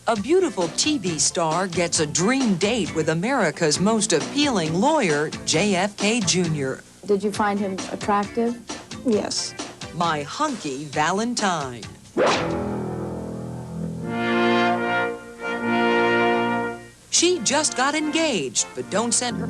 A beautiful TV star gets a dream date with America's most appealing lawyer, JFK Jr. Did you find him attractive? Yes. My hunky Valentine. She just got engaged, but don't send her.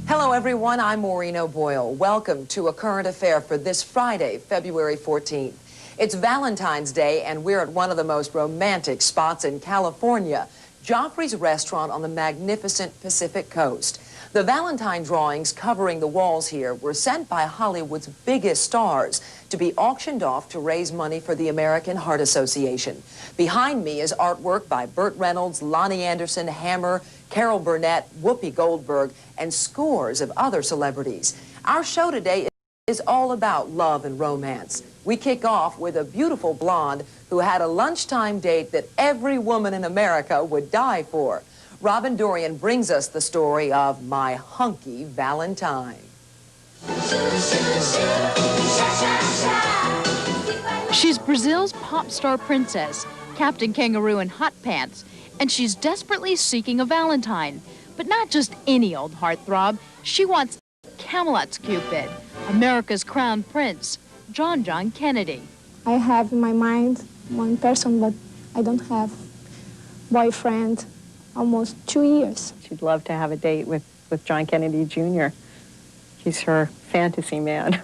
Hello, everyone. I'm Maureen O'Boyle. Welcome to A Current Affair for this Friday, February 14th. It's Valentine's Day, and we're at one of the most romantic spots in California, Joffrey's Restaurant on the magnificent Pacific Coast. The Valentine drawings covering the walls here were sent by Hollywood's biggest stars to be auctioned off to raise money for the American Heart Association. Behind me is artwork by Burt Reynolds, Lonnie Anderson, Hammer, Carol Burnett, Whoopi Goldberg, and scores of other celebrities. Our show today is all about love and romance. We kick off with a beautiful blonde who had a lunchtime date that every woman in America would die for. Robin Dorian brings us the story of My Hunky Valentine. She's Brazil's pop star princess, Captain Kangaroo in hot pants, and she's desperately seeking a Valentine. But not just any old heartthrob. She wants Camelot's Cupid, America's crown prince, John Kennedy. I have in my mind one person, but I don't have boyfriend almost 2 years. She'd love to have a date with John Kennedy Jr. He's her fantasy man.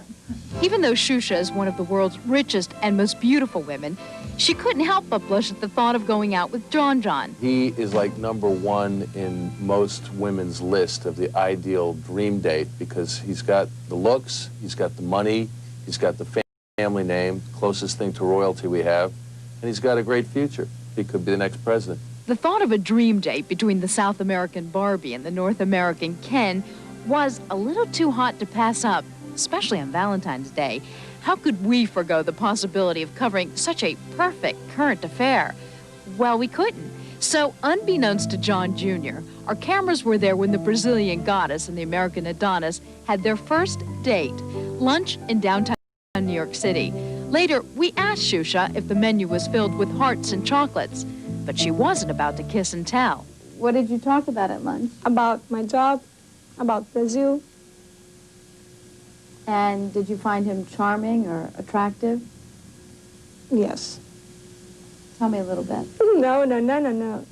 Even though Xuxa is one of the world's richest and most beautiful women, she couldn't help but blush at the thought of going out with John. He is like #1 in most women's list of the ideal dream date because he's got the looks, he's got the money, he's got the family name, closest thing to royalty we have, and he's got a great future. He could be the next president. The thought of a dream date between the South American Barbie and the North American Ken was a little too hot to pass up, especially on Valentine's Day. How could we forgo the possibility of covering such a perfect current affair? Well, we couldn't. So, unbeknownst to John Jr., our cameras were there when the Brazilian goddess and the American Adonis had their first date, lunch in downtown New York City. Later, we asked Xuxa if the menu was filled with hearts and chocolates, but she wasn't about to kiss and tell. What did you talk about at lunch? About my job, about Brazil. And did you find him charming or attractive? Yes. Tell me a little bit. No.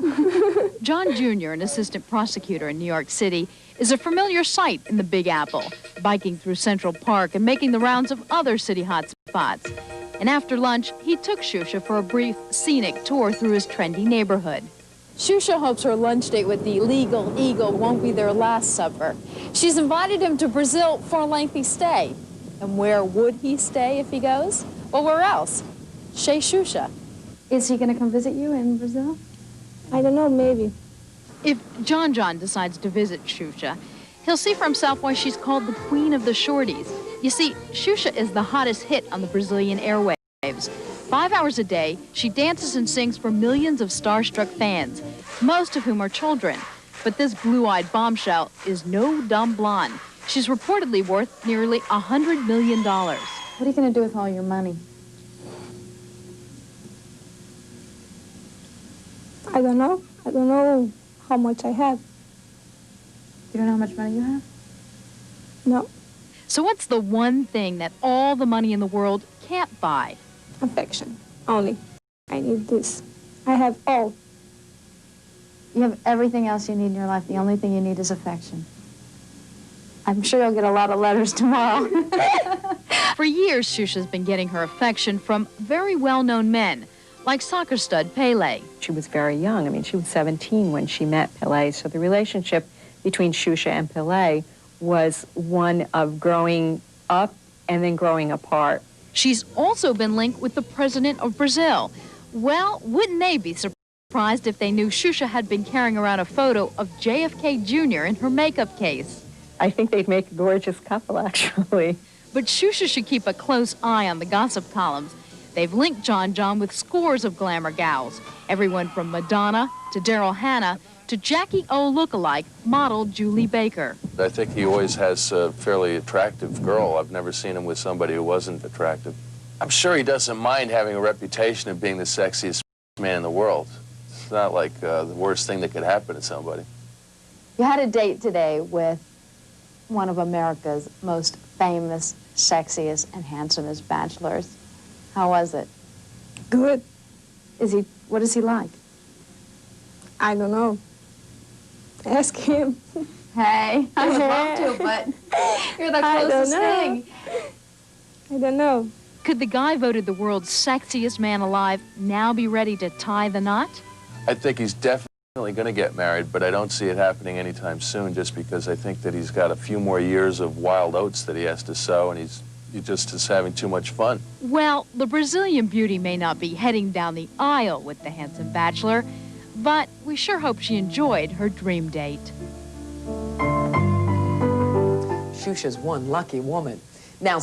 John Jr., an assistant prosecutor in New York City, is a familiar sight in the Big Apple, biking through Central Park and making the rounds of other city hotspots. And after lunch, he took Xuxa for a brief scenic tour through his trendy neighborhood. Xuxa hopes her lunch date with the legal eagle won't be their last supper. She's invited him to Brazil for a lengthy stay. And where would he stay if he goes? Well, where else? Chez Xuxa. Is he going to come visit you in Brazil? I don't know, maybe. If John decides to visit Xuxa, he'll see for himself why she's called the Queen of the Shorties. You see, Xuxa is the hottest hit on the Brazilian airwaves. 5 hours a day, she dances and sings for millions of starstruck fans, most of whom are children. But this blue-eyed bombshell is no dumb blonde. She's reportedly worth nearly $100 million. What are you going to do with all your money? I don't know. I don't know how much I have. You don't know how much money you have? No. So what's the one thing that all the money in the world can't buy? Affection. Only. I need this. I have all. You have everything else you need in your life. The only thing you need is affection. I'm sure you'll get a lot of letters tomorrow. For years, Xuxa's been getting her affection from very well-known men, like soccer stud Pele. She was very young. I mean, she was 17 when she met Pele, so the relationship between Xuxa and Pele was one of growing up and then growing apart. She's also been linked with the president of Brazil. Well, wouldn't they be surprised if they knew Xuxa had been carrying around a photo of JFK Jr. in her makeup case? I think they'd make a gorgeous couple, actually. But Xuxa should keep a close eye on the gossip columns. They've linked John with scores of glamour gals, everyone from Madonna to Daryl Hannah to Jackie O lookalike model Julie Baker. I think he always has a fairly attractive girl. I've never seen him with somebody who wasn't attractive. I'm sure he doesn't mind having a reputation of being the sexiest man in the world. It's not like the worst thing that could happen to somebody. You had a date today with one of America's most famous, sexiest, and handsomest bachelors. How was it? Good. What is he like? I don't know. Ask him. Hey, I would love to, but you're the closest thing. I don't know. Could the guy voted the world's sexiest man alive now be ready to tie the knot? I think he's definitely going to get married, but I don't see it happening anytime soon just because I think that he's got a few more years of wild oats that he has to sow, and he just is having too much fun. Well, the Brazilian beauty may not be heading down the aisle with the handsome bachelor, but we sure hope she enjoyed her dream date. Xuxa's one lucky woman. Now,